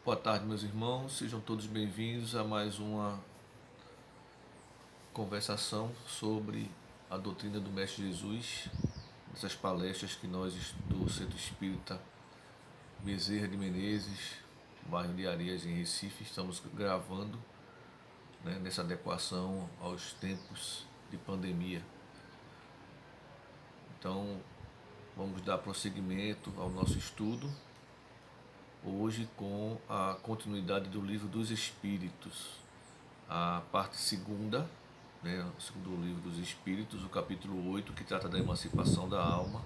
Boa tarde, meus irmãos, sejam todos bem-vindos a mais uma conversação sobre a doutrina do Mestre Jesus, essas palestras que nós do Centro Espírita Bezerra de Menezes, bairro de Areias, em Recife, estamos gravando, nessa adequação aos tempos de pandemia. Então, vamos dar prosseguimento ao nosso estudo, hoje com a continuidade do Livro dos Espíritos, a parte segunda, o segundo livro dos Espíritos, o capítulo 8, que trata da emancipação da alma,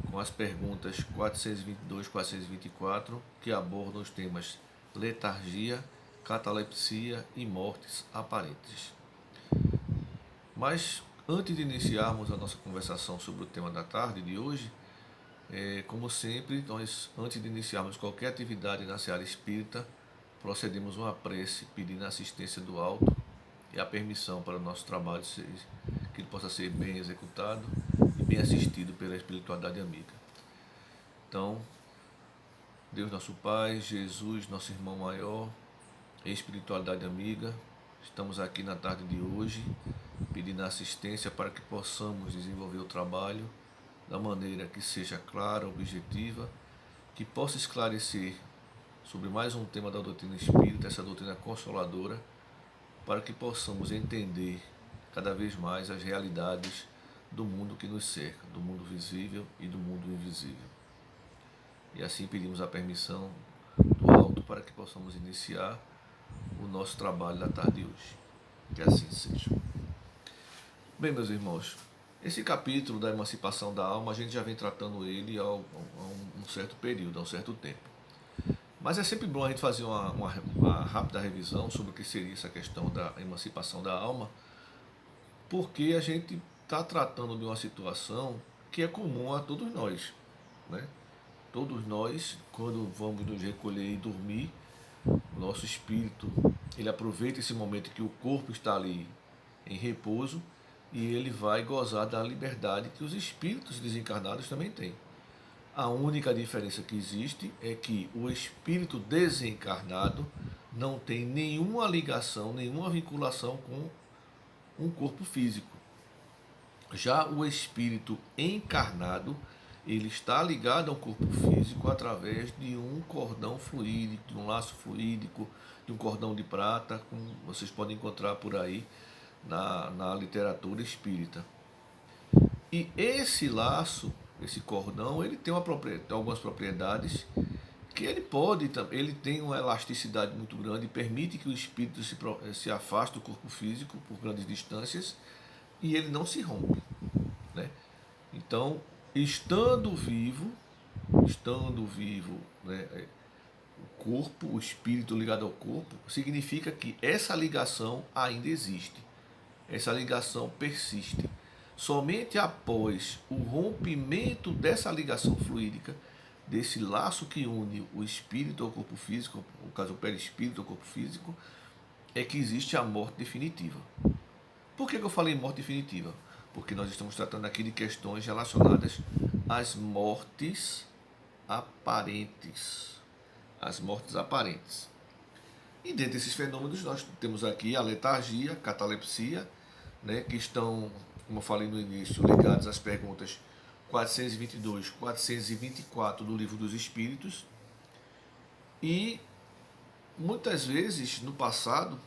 com as perguntas 422 e 424, que abordam os temas letargia, catalepsia e mortes aparentes. Mas, antes de iniciarmos a nossa conversação sobre o tema da tarde de hoje, como sempre, nós, antes de iniciarmos qualquer atividade na seara espírita, procedemos uma prece pedindo a assistência do alto e a permissão para o nosso trabalho que ele possa ser bem executado e bem assistido pela espiritualidade amiga. Então, Deus nosso Pai, Jesus, nosso irmão maior, espiritualidade amiga, estamos aqui na tarde de hoje pedindo assistência para que possamos desenvolver o trabalho da maneira que seja clara, objetiva, que possa esclarecer sobre mais um tema da doutrina espírita, essa doutrina consoladora, para que possamos entender cada vez mais as realidades do mundo que nos cerca, do mundo visível e do mundo invisível. E assim pedimos a permissão do alto para que possamos iniciar o nosso trabalho da tarde de hoje. Que assim seja. Bem, meus irmãos, esse capítulo da emancipação da alma, a gente já vem tratando ele há um certo período, há um certo tempo. Mas é sempre bom a gente fazer uma rápida revisão sobre o que seria essa questão da emancipação da alma, porque a gente está tratando de uma situação que é comum a todos nós, né? Todos nós, quando vamos nos recolher e dormir, o nosso espírito, ele aproveita esse momento que o corpo está ali em repouso e ele vai gozar da liberdade que os espíritos desencarnados também têm. A única diferença que existe é que o espírito desencarnado não tem nenhuma ligação, nenhuma vinculação com um corpo físico. Já o espírito encarnado, ele está ligado ao corpo físico através de um cordão fluídico, de um laço fluídico, de um cordão de prata, como vocês podem encontrar por aí na literatura espírita. E esse laço, esse cordão, ele tem algumas propriedades que ele tem uma elasticidade muito grande e permite que o espírito se afaste do corpo físico por grandes distâncias e ele não se rompe, né? Então, estando vivo, o corpo, o espírito ligado ao corpo, significa que essa ligação ainda existe, essa ligação persiste. Somente após o rompimento dessa ligação fluídica, desse laço que une o espírito ao corpo físico, no caso o perispírito ao corpo físico, é que existe a morte definitiva. Por que eu falei morte definitiva? Porque nós estamos tratando aqui de questões relacionadas às mortes aparentes. As mortes aparentes. E dentre esses fenômenos nós temos aqui a letargia, a catalepsia, que estão, como eu falei no início, ligados às perguntas 422, 424 do Livro dos Espíritos. E muitas vezes no passado,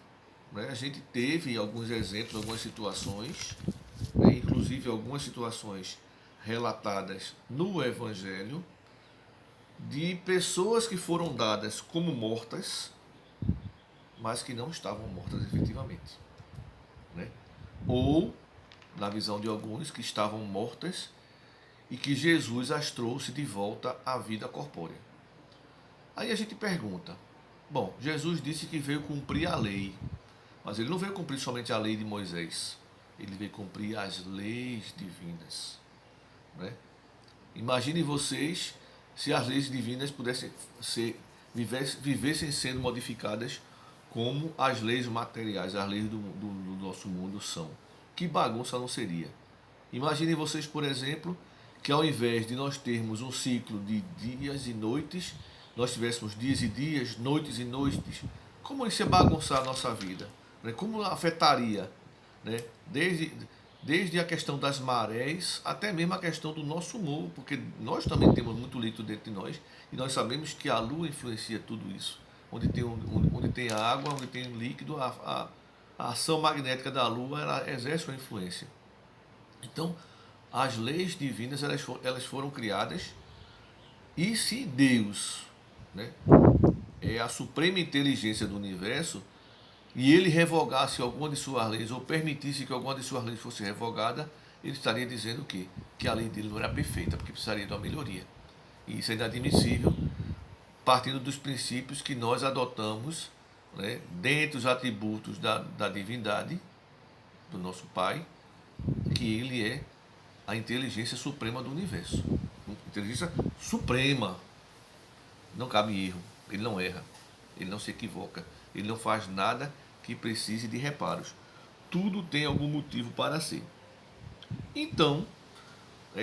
a gente teve alguns exemplos, algumas situações, inclusive algumas situações relatadas no Evangelho, de pessoas que foram dadas como mortas, mas que não estavam mortas efetivamente, ou, na visão de alguns, que estavam mortas e que Jesus as trouxe de volta à vida corpórea. Aí a gente pergunta, bom, Jesus disse que veio cumprir a lei, mas ele não veio cumprir somente a lei de Moisés, ele veio cumprir as leis divinas, Imaginem vocês se as leis divinas pudessem vivessem sendo modificadas como as leis materiais, as leis do nosso mundo são. Que bagunça não seria? Imaginem vocês, por exemplo, que ao invés de nós termos um ciclo de dias e noites, nós tivéssemos dias e dias, noites e noites, como isso ia bagunçar a nossa vida? Né? Como afetaria? Né? Desde a questão das marés até mesmo a questão do nosso humor, porque nós também temos muito líquido dentro de nós e nós sabemos que a lua influencia tudo isso. Onde tem água, onde tem líquido, a ação magnética da lua ela exerce uma influência. Então, as leis divinas elas foram criadas e se Deus, né, é a suprema inteligência do universo, e ele revogasse alguma de suas leis ou permitisse que alguma de suas leis fosse revogada, ele estaria dizendo o quê? Que a lei dele não era perfeita, porque precisaria de uma melhoria. E isso é inadmissível, partindo dos princípios que nós adotamos, né, dentre os atributos da divindade, do nosso Pai, que ele é a inteligência suprema do universo. Inteligência suprema. Não cabe erro. Ele não erra. Ele não se equivoca. Ele não faz nada que precise de reparos. Tudo tem algum motivo para ser. Então,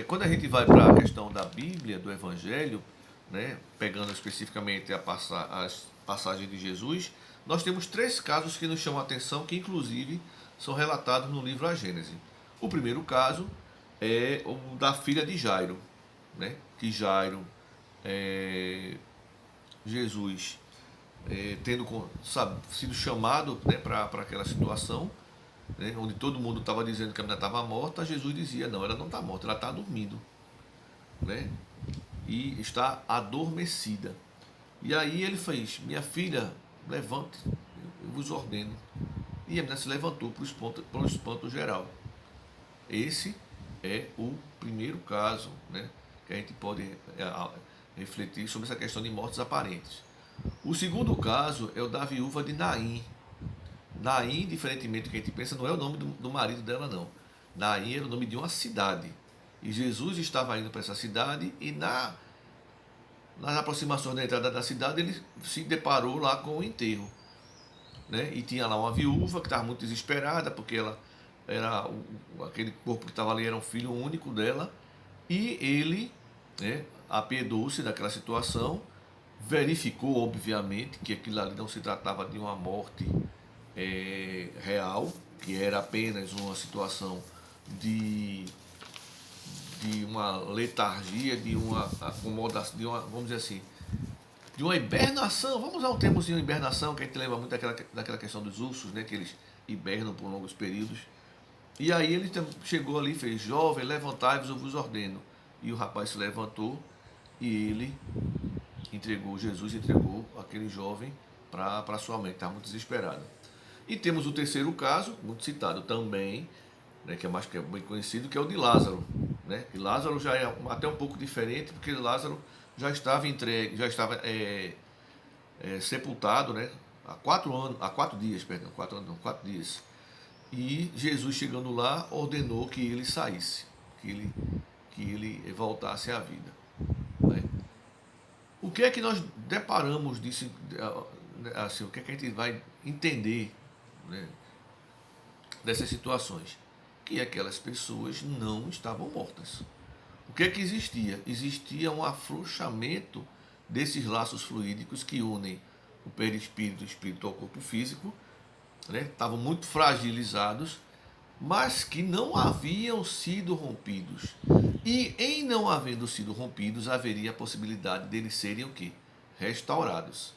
quando a gente vai para a questão da Bíblia, do Evangelho, né, pegando especificamente as passagens de Jesus, nós temos 3 casos que nos chamam a atenção, que inclusive são relatados no livro A Gênese. O primeiro caso é o da filha de Jairo, né, que Jairo, Jesus, tendo sido chamado, né, para aquela situação, né, onde todo mundo estava dizendo que a menina estava morta, Jesus dizia, não, ela não está morta, ela está dormindo, né, e está adormecida. E aí ele fez, minha filha, levante, eu vos ordeno. E a menina se levantou para o espanto geral. Esse é o primeiro caso, né, que a gente pode refletir sobre essa questão de mortes aparentes. O segundo caso é o da viúva de Naim. Naim, diferentemente do que a gente pensa, não é o nome do marido dela, não. Naim era o nome de uma cidade. E Jesus estava indo para essa cidade e nas aproximações da entrada da cidade ele se deparou lá com o enterro. Né? E tinha lá uma viúva que estava muito desesperada, porque ela era aquele corpo que estava ali era um filho único dela. E ele, né, apiedou-se daquela situação, verificou, obviamente, que aquilo ali não se tratava de uma morte real, que era apenas uma situação de uma letargia, de uma acomodação, vamos dizer assim, de uma hibernação. Vamos usar um termozinho hibernação, que a gente lembra muito daquela questão dos ursos, né, que eles hibernam por longos períodos. E aí ele chegou ali e fez, jovem, levantai-vos, eu vos ordeno. E o rapaz se levantou e ele Jesus entregou aquele jovem para sua mãe, que estava muito desesperada. E temos o terceiro caso, muito citado também, né, que é bem conhecido, que é o de Lázaro. Né? E Lázaro já é até um pouco diferente, porque Lázaro já estava entregue, já estava sepultado, né, há 4 dias, perdão, 4 dias. E Jesus, chegando lá, ordenou que ele saísse, que ele voltasse à vida. Né? O que é que nós deparamos disso, assim, o que é que a gente vai entender, né, dessas situações? Que aquelas pessoas não estavam mortas. O que é que existia? Existia um afrouxamento desses laços fluídicos que unem o perispírito e o espírito ao corpo físico, né? Estavam muito fragilizados, mas que não haviam sido rompidos. E em não havendo sido rompidos, haveria a possibilidade deles serem o quê? Restaurados.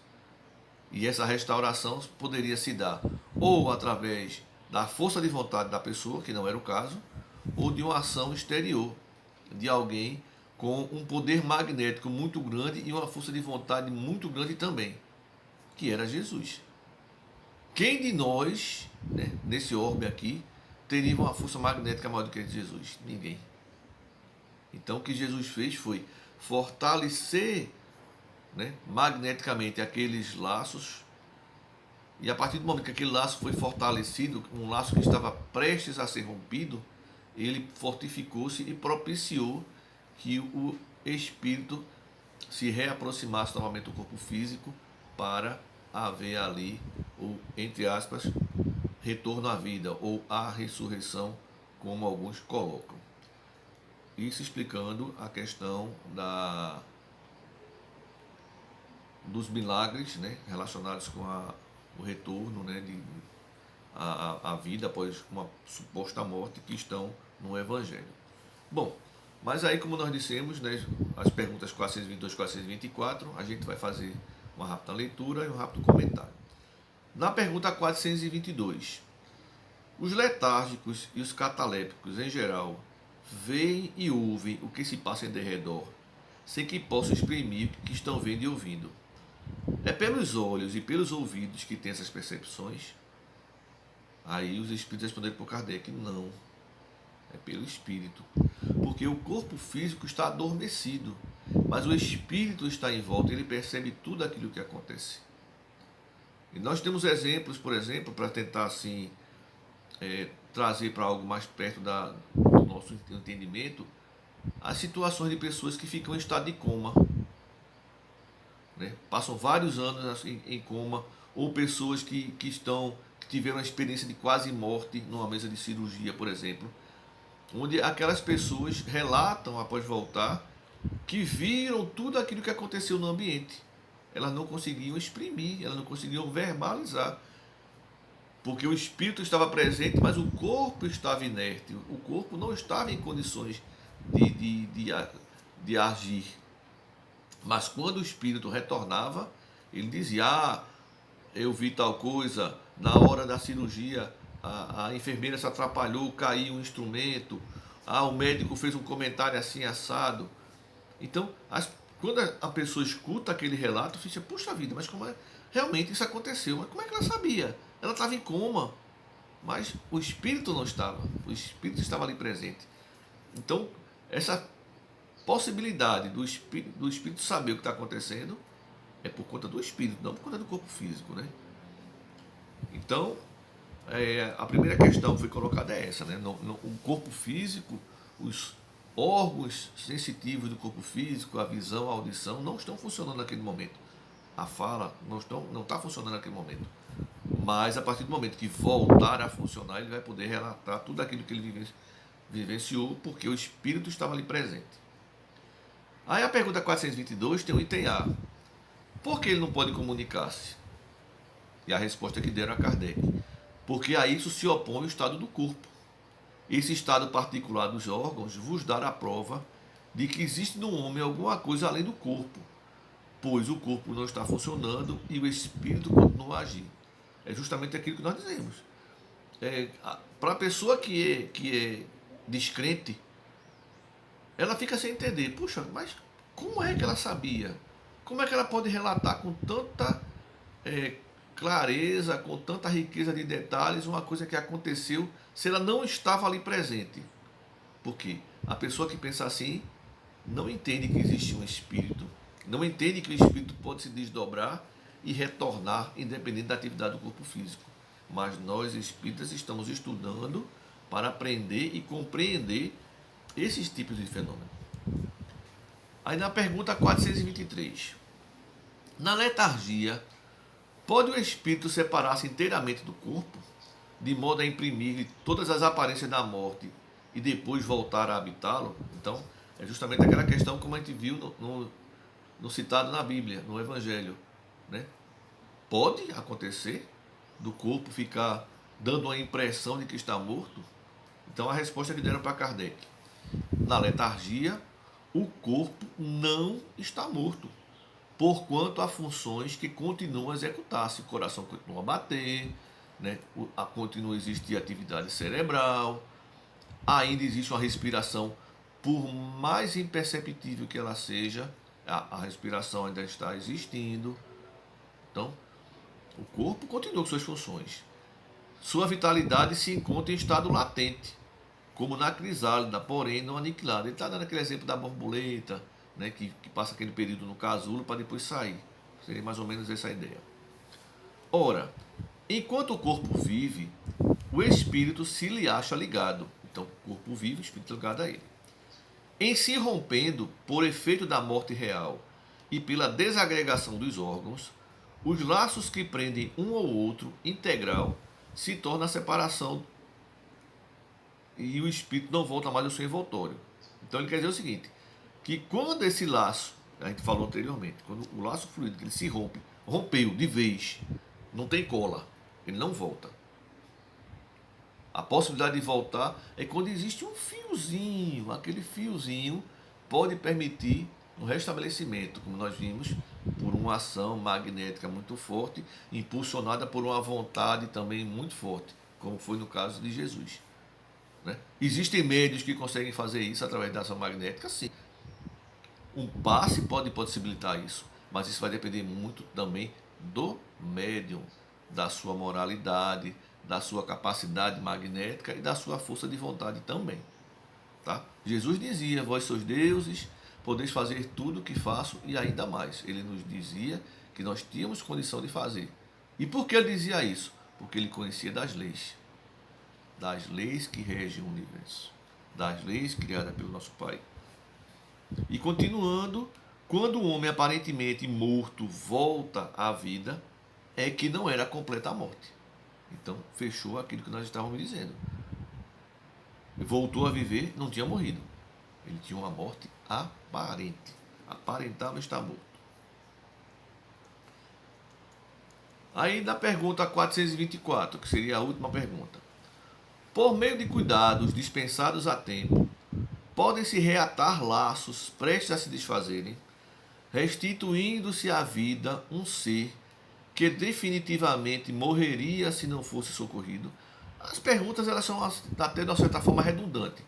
E essa restauração poderia se dar ou através da força de vontade da pessoa, que não era o caso, ou de uma ação exterior, de alguém com um poder magnético muito grande e uma força de vontade muito grande também, que era Jesus. Quem de nós, né, nesse orbe aqui, teria uma força magnética maior do que Jesus? Ninguém. Então o que Jesus fez foi fortalecer, né, magneticamente aqueles laços, e a partir do momento que aquele laço foi fortalecido, um laço que estava prestes a ser rompido, ele fortificou-se e propiciou que o espírito se reaproximasse novamente do corpo físico para haver ali o, entre aspas, retorno à vida ou a ressurreição, como alguns colocam. Isso explicando a questão dos milagres, né, relacionados com o retorno, né, a vida após uma suposta morte que estão no Evangelho. Bom, mas aí, como nós dissemos, né, as perguntas 422 e 424, a gente vai fazer uma rápida leitura e um rápido comentário. Na pergunta 422, os letárgicos e os catalépticos, em geral, veem e ouvem o que se passa em derredor, sem que possam exprimir o que estão vendo e ouvindo. É pelos olhos e pelos ouvidos que têm essas percepções? Aí os espíritos responderam por Kardec, não. É pelo espírito. Porque o corpo físico está adormecido, mas o espírito está em volta e ele percebe tudo aquilo que acontece. E nós temos exemplos, por exemplo, para tentar assim trazer para algo mais perto do nosso entendimento, as situações de pessoas que ficam em estado de coma, né? Passam vários anos assim, em coma, ou pessoas que tiveram a experiência de quase morte numa mesa de cirurgia, por exemplo, onde aquelas pessoas relatam após voltar que viram tudo aquilo que aconteceu no ambiente. Elas não conseguiam exprimir, elas não conseguiam verbalizar, porque o espírito estava presente, mas o corpo estava inerte, o corpo não estava em condições de agir. Mas quando o espírito retornava, ele dizia: ah, eu vi tal coisa, na hora da cirurgia a enfermeira se atrapalhou, caiu um instrumento, ah, o médico fez um comentário assim assado. Então, quando a pessoa escuta aquele relato, fica: puxa vida, mas como é? Realmente isso aconteceu, mas como é que ela sabia? Ela estava em coma, mas o espírito não estava, o espírito estava ali presente. Então, essa possibilidade do espírito saber o que está acontecendo é por conta do espírito, não por conta do corpo físico, né? Então, a primeira questão que foi colocada é essa, né? O corpo físico, os órgãos sensitivos do corpo físico, a visão, a audição, não estão funcionando naquele momento. A fala não está funcionando naquele momento. Mas a partir do momento que voltar a funcionar, ele vai poder relatar tudo aquilo que ele vivenciou, porque o espírito estava ali presente. Aí a pergunta 422 tem o item A. Por que ele não pode comunicar-se? E a resposta que deram a Kardec: porque a isso se opõe o estado do corpo. Esse estado particular dos órgãos vos dará a prova de que existe no homem alguma coisa além do corpo, pois o corpo não está funcionando e o espírito continua a agir. É justamente aquilo que nós dizemos. Para a pessoa que é descrente, ela fica sem entender. Puxa, mas como é que ela sabia? Como é que ela pode relatar com tanta clareza, com tanta riqueza de detalhes, uma coisa que aconteceu se ela não estava ali presente? Porque a pessoa que pensa assim não entende que existe um espírito, não entende que o espírito pode se desdobrar e retornar independente da atividade do corpo físico. Mas nós espíritas estamos estudando para aprender e compreender esses tipos de fenômenos. Aí na pergunta 423, na letargia, pode o espírito separar-se inteiramente do corpo, de modo a imprimir todas as aparências da morte e depois voltar a habitá-lo? Então, é justamente aquela questão como a gente viu no citado na Bíblia, no Evangelho, né? Pode acontecer do corpo ficar dando a impressão de que está morto? Então a resposta que deram para Kardec: na letargia, o corpo não está morto, porquanto há funções que continuam a executar-se. O coração continua a bater, né? Continua a existir atividade cerebral, ainda existe uma respiração, por mais imperceptível que ela seja, a respiração ainda está existindo. Então, o corpo continua com suas funções. Sua vitalidade se encontra em estado latente, como na crisálida, porém não aniquilada. Ele está dando aquele exemplo da borboleta, né, que passa aquele período no casulo para depois sair. Seria mais ou menos essa a ideia. Ora, enquanto o corpo vive, o espírito se lhe acha ligado. Então, o corpo vive, o espírito ligado a ele. Em se rompendo, por efeito da morte real e pela desagregação dos órgãos, os laços que prendem um ao outro integral se torna a separação e o espírito não volta mais ao seu envoltório. Então ele quer dizer o seguinte, que quando esse laço a gente falou anteriormente, quando o laço fluídico ele se rompeu de vez, não tem cola, ele não volta. A possibilidade de voltar é quando existe um fiozinho, aquele fiozinho pode permitir um restabelecimento, como nós vimos, por uma ação magnética muito forte, impulsionada por uma vontade também muito forte, como foi no caso de Jesus. Né? Existem médios que conseguem fazer isso através da ação magnética, sim. Um passe pode possibilitar isso, mas isso vai depender muito também do médium, da sua moralidade, da sua capacidade magnética e da sua força de vontade também. Tá? Jesus dizia: vós sois deuses, podeis fazer tudo o que faço e ainda mais. Ele nos dizia que nós tínhamos condição de fazer. E por que ele dizia isso? Porque ele conhecia das leis que regem o universo, das leis criadas pelo nosso Pai. E continuando, quando o homem aparentemente morto volta à vida, é que não era completa a morte. Então, fechou aquilo que nós estávamos dizendo. Voltou a viver, não tinha morrido. Ele tinha uma morte aparente. Aparentava estar morto. Aí, na pergunta 424, que seria a última pergunta. Por meio de cuidados dispensados a tempo, podem-se reatar laços prestes a se desfazerem, restituindo-se à vida um ser que definitivamente morreria se não fosse socorrido. As perguntas elas são até de uma certa forma redundantes,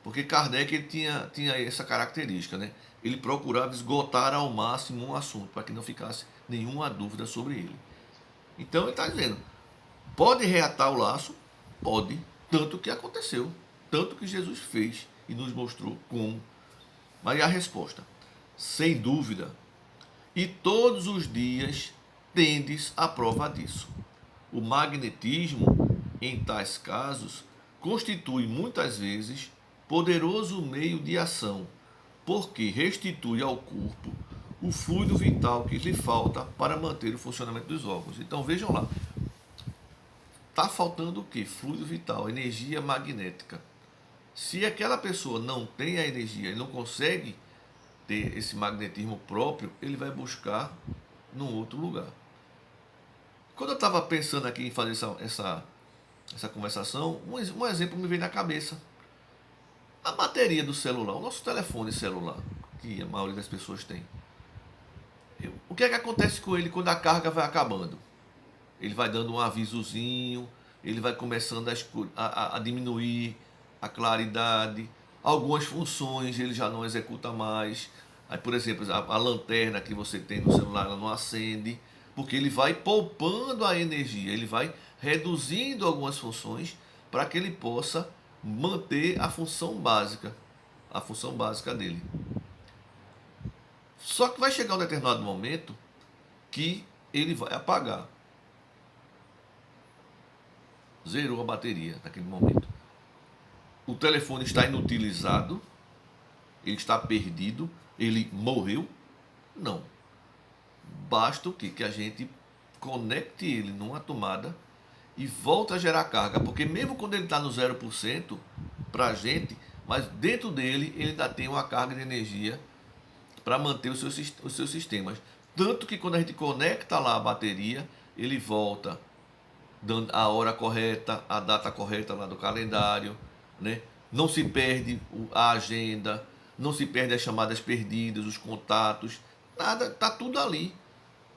porque Kardec ele tinha essa característica, né? Ele procurava esgotar ao máximo um assunto para que não ficasse nenhuma dúvida sobre ele. Então ele está dizendo, pode reatar o laço? Pode, tanto que aconteceu, tanto que Jesus fez e nos mostrou como. Mas a resposta, sem dúvida, e todos os dias tendes a prova disso. O magnetismo, em tais casos, constitui muitas vezes poderoso meio de ação, porque restitui ao corpo o fluido vital que lhe falta para manter o funcionamento dos órgãos. Então vejam lá, está faltando o que? Fluido vital, energia magnética. Se aquela pessoa não tem a energia e não consegue ter esse magnetismo próprio, ele vai buscar num outro lugar. Quando eu estava pensando aqui em fazer essa conversação, um exemplo me veio na cabeça. A bateria do celular, o nosso telefone celular, que a maioria das pessoas tem. O que é que acontece com ele quando a carga vai acabando? Ele vai dando um avisozinho, ele vai começando a diminuir a claridade, algumas funções ele já não executa mais. Aí, por exemplo, a lanterna que você tem no celular ela não acende, porque ele vai poupando a energia, ele vai reduzindo algumas funções para que ele possa manter a função básica dele. Só que vai chegar um determinado momento que ele vai apagar. Zerou a bateria naquele momento. O telefone está inutilizado, ele está perdido, ele morreu? Não. Basta o quê? Que a gente conecte ele numa tomada e volta a gerar carga, porque mesmo quando ele está no 0% para a gente, mas dentro dele ele ainda tem uma carga de energia para manter os seus sistemas. Tanto que quando a gente conecta lá a bateria, ele volta dando a hora correta, a data correta lá do calendário, né? Não se perde a agenda, não se perde as chamadas perdidas, os contatos, nada, tá tudo ali.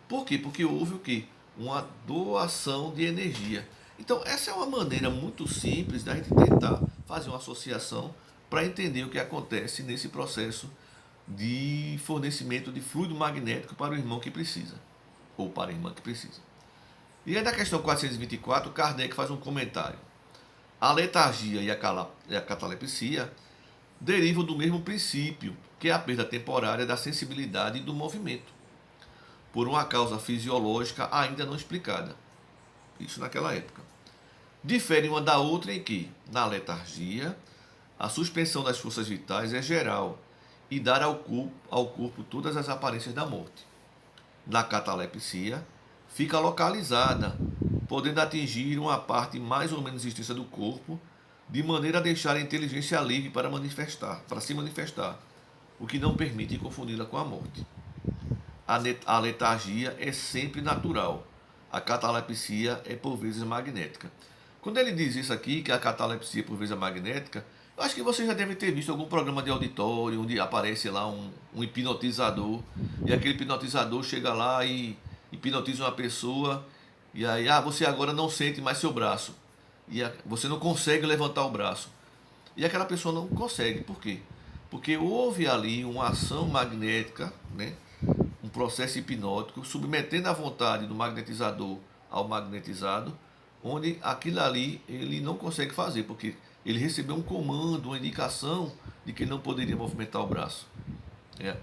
Por quê? Porque houve o quê? Uma doação de energia. Então essa é uma maneira muito simples da gente tentar fazer uma associação para entender o que acontece nesse processo de fornecimento de fluido magnético para o irmão que precisa, ou para a irmã que precisa. E aí na questão 424, Kardec faz um comentário. A letargia e a catalepsia derivam do mesmo princípio, que é a perda temporária da sensibilidade e do movimento, por uma causa fisiológica ainda não explicada. Isso naquela época. Difere uma da outra em que, na letargia, a suspensão das forças vitais é geral e dá ao corpo todas as aparências da morte. Na catalepsia, fica localizada, podendo atingir uma parte mais ou menos extensa do corpo, de maneira a deixar a inteligência livre para se manifestar, o que não permite confundi-la com a morte. a letargia é sempre natural. A catalepsia é por vezes magnética. Quando ele diz isso aqui, que a catalepsia por vezes é magnética, eu acho que você já deve ter visto algum programa de auditório onde aparece lá um hipnotizador, e aquele hipnotizador chega lá e hipnotiza uma pessoa, e aí, você agora não sente mais seu braço, e você não consegue levantar o braço. E aquela pessoa não consegue. Por quê? Porque houve ali uma ação magnética, né? Um processo hipnótico, submetendo a vontade do magnetizador ao magnetizado, onde aquilo ali ele não consegue fazer, porque ele recebeu um comando, uma indicação de que não poderia movimentar o braço.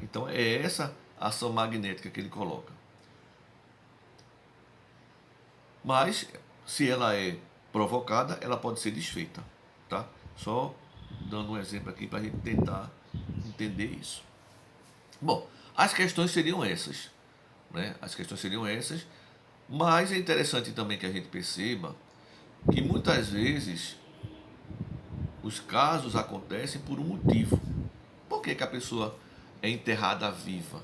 Então é essa ação magnética que ele coloca. Mas, se ela é provocada, ela pode ser desfeita. Tá? Só dando um exemplo aqui para a gente tentar entender isso. Bom, as questões seriam essas. Né? As questões seriam essas. Mas é interessante também que a gente perceba que muitas vezes os casos acontecem por um motivo. Por que a pessoa é enterrada viva?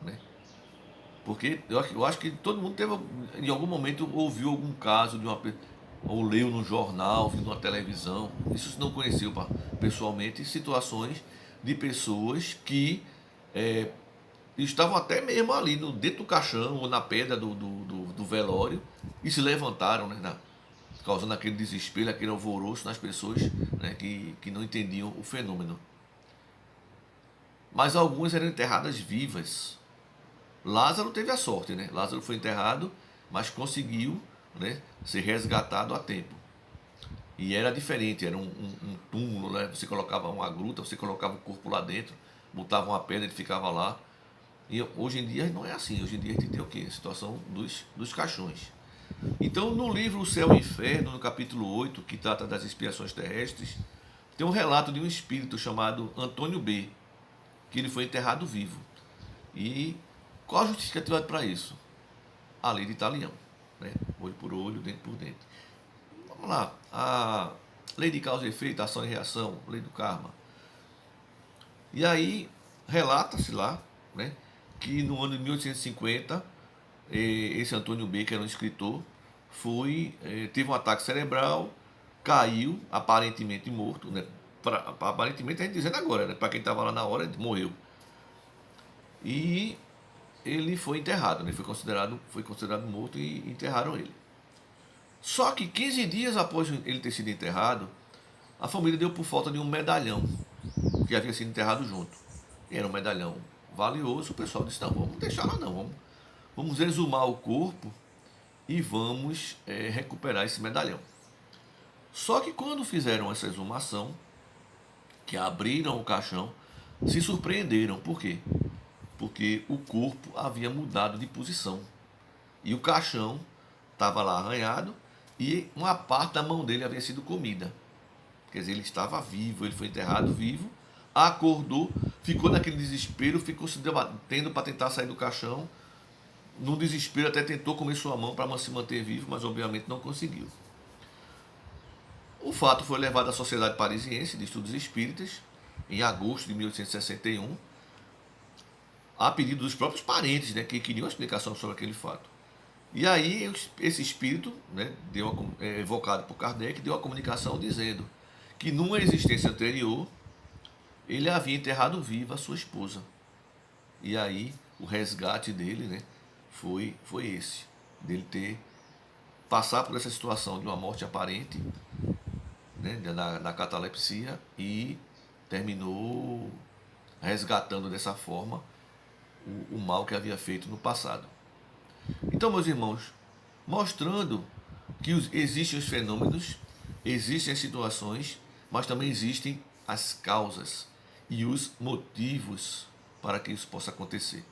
Né? Porque eu acho que todo mundo teve, em algum momento, ouviu algum caso de uma ou leu no jornal, viu na televisão, isso se não conheceu pessoalmente, situações de pessoas que estavam até mesmo ali dentro do caixão ou na pedra do velório e se levantaram, né, causando aquele desespero, aquele alvoroço nas pessoas, né, que não entendiam o fenômeno. Mas algumas eram enterradas vivas. Lázaro teve a sorte, né? Lázaro foi enterrado, mas conseguiu, né, ser resgatado a tempo. E era diferente, era um túmulo, né? Você colocava uma gruta, você colocava o corpo lá dentro, botava uma pedra, ele ficava lá. E hoje em dia não é assim. Hoje em dia a gente tem o quê? A situação dos caixões. Então, no livro O Céu e o Inferno, no capítulo 8, que trata das expiações terrestres, tem um relato de um espírito chamado Antônio B, que ele foi enterrado vivo. E qual a justificativa para isso? A lei de Italião, né? Olho por olho, dente por dente. Vamos lá. A lei de causa e efeito, ação e reação, lei do karma. E aí, relata-se lá, né, que no ano de 1850, esse Antônio B, que era um escritor, teve um ataque cerebral, caiu, aparentemente morto, né? Aparentemente a gente dizendo agora, né? Para quem estava lá na hora, ele morreu. E ele foi enterrado, né? Foi considerado morto e enterraram ele. Só que 15 dias após ele ter sido enterrado, a família deu por falta de um medalhão que havia sido enterrado junto. E era um medalhão valioso. O pessoal disse: não, vamos deixar lá não, vamos exumar o corpo e vamos recuperar esse medalhão. Só que quando fizeram essa exumação, que abriram o caixão, se surpreenderam. Por quê? Porque o corpo havia mudado de posição. E o caixão estava lá arranhado e uma parte da mão dele havia sido comida. Quer dizer, ele estava vivo, ele foi enterrado vivo, acordou, ficou naquele desespero, ficou se debatendo para tentar sair do caixão. No desespero até tentou comer sua mão para se manter vivo, mas obviamente não conseguiu. O fato foi levado à Sociedade Parisiense de Estudos Espíritas, em agosto de 1861, a pedido dos próprios parentes, né, que queriam uma explicação sobre aquele fato. E aí esse espírito, né, evocado por Kardec, deu a comunicação dizendo que numa existência anterior ele havia enterrado viva a sua esposa. E aí o resgate dele, né, foi esse, dele passar por essa situação de uma morte aparente, né, da catalepsia, e terminou resgatando dessa forma o mal que havia feito no passado. Então, meus irmãos, mostrando que existem os fenômenos, existem as situações, mas também existem as causas e os motivos para que isso possa acontecer.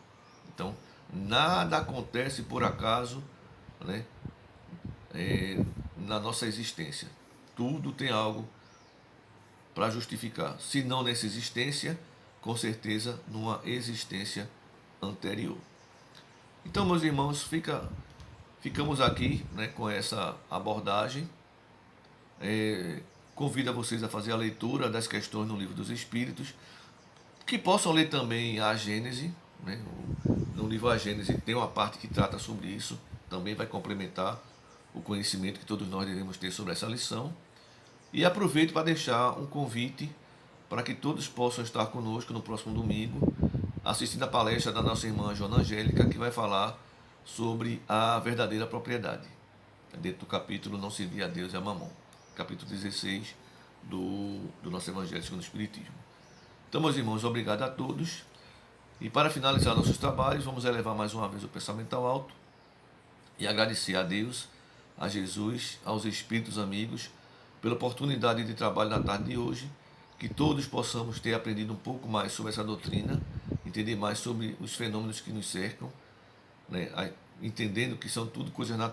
Então, nada acontece por acaso, né, na nossa existência. Tudo tem algo para justificar. Se não nessa existência, com certeza numa existência anterior. Então, meus irmãos, ficamos aqui, né, com essa abordagem. Convido a vocês a fazer a leitura das questões no Livro dos Espíritos, que possam ler também a Gênese, né? No livro A Gênese tem uma parte que trata sobre isso, também vai complementar o conhecimento que todos nós devemos ter sobre essa lição. E aproveito para deixar um convite para que todos possam estar conosco no próximo domingo, assistindo a palestra da nossa irmã Joana Angélica, que vai falar sobre a verdadeira propriedade, dentro do capítulo Não Servir a Deus e a Mamon, capítulo 16 do nosso Evangelho segundo o Espiritismo. Então, meus irmãos, obrigado a todos. E para finalizar nossos trabalhos, vamos elevar mais uma vez o pensamento ao alto e agradecer a Deus, a Jesus, aos Espíritos amigos, pela oportunidade de trabalho na tarde de hoje, que todos possamos ter aprendido um pouco mais sobre essa doutrina, entender mais sobre os fenômenos que nos cercam, né? Entendendo que são tudo coisas naturais